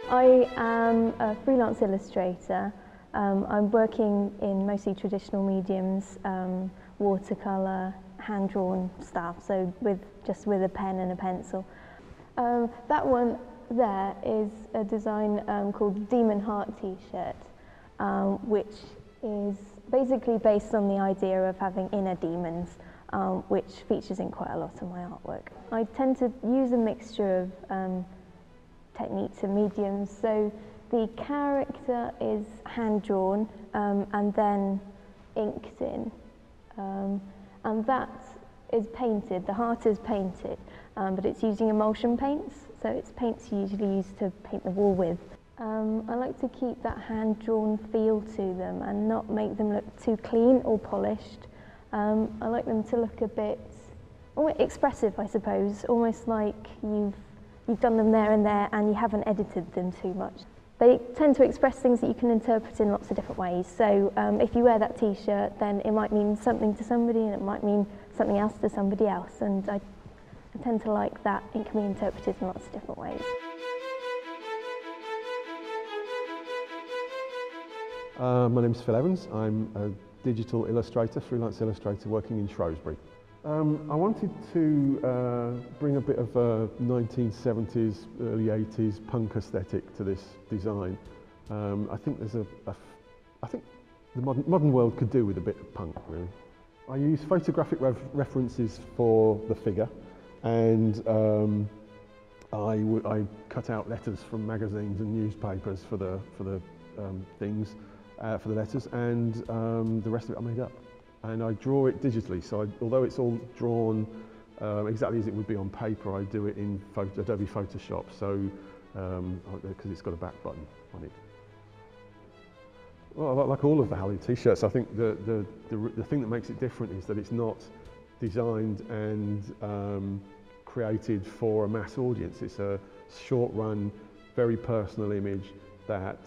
I am a freelance illustrator. I'm working in mostly traditional mediums, watercolour, hand-drawn stuff, so just with a pen and a pencil. That one there is a design called Demon Heart T-shirt, which is basically based on the idea of having inner demons, which features in quite a lot of my artwork. I tend to use a mixture of techniques and mediums, so the character is hand-drawn and then inked in, and that is painted. The heart is painted, but it's using emulsion paints, so it's paints you usually use to paint the wall with. I like to keep that hand-drawn feel to them and not make them look too clean or polished. I like them to look a bit expressive, I suppose, almost like you've done them there and you haven't edited them too much. They tend to express things that you can interpret in lots of different ways. So if you wear that t-shirt, then it might mean something to somebody and it might mean something else to somebody else. And I tend to like that it can be interpreted in lots of different ways. My name's Phil Evans. I'm a digital illustrator, freelance illustrator working in Shrewsbury. I wanted to bring a bit of a 1970s, early 80s punk aesthetic to this design. I think I think the modern world could do with a bit of punk, really. I use photographic references for the figure, and I cut out letters from magazines and newspapers for the things, for the letters, and the rest of it I made up. And I draw it digitally, so although it's all drawn exactly as it would be on paper, I do it in Adobe Photoshop, so because it's got a back button on it. Well, like all of the Halu t-shirts, I think the thing that makes it different is that it's not designed and created for a mass audience. It's a short-run, very personal image that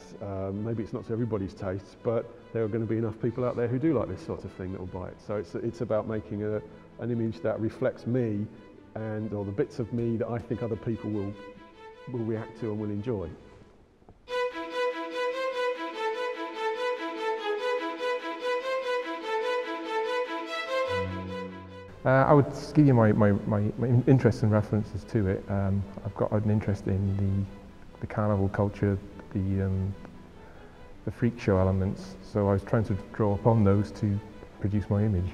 maybe it's not to everybody's tastes, but there are going to be enough people out there who do like this sort of thing that will buy it. So it's about making an image that reflects me or the bits of me that I think other people will react to and will enjoy. I would give you my interests and references to it. I've got an interest in the carnival culture, the freak show elements, so I was trying to draw upon those to produce my image.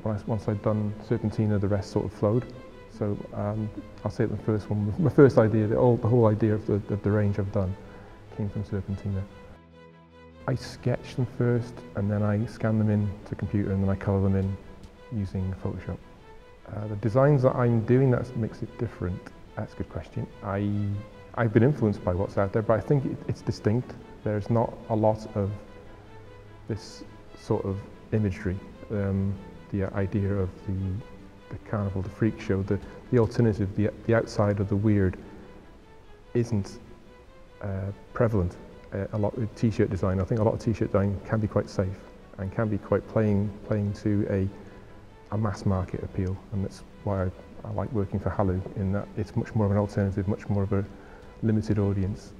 Once I'd done Serpentina, the rest sort of flowed. So I'll say the first one, my first idea, the whole idea of the range I've done came from Serpentina. I sketch them first, and then I scan them into the computer, and then I colour them in using Photoshop. The designs that I'm doing that makes it different, that's a good question. I've been influenced by what's out there, but I think it's distinct. There's not a lot of this sort of imagery. The idea of the carnival, the freak show, the alternative, the outside of the weird isn't prevalent. A lot with t-shirt design, I think a lot of t-shirt design can be quite safe and can be quite playing to a mass market appeal, and that's why I like working for Halu, in that it's much more of an alternative, much more of a limited audience,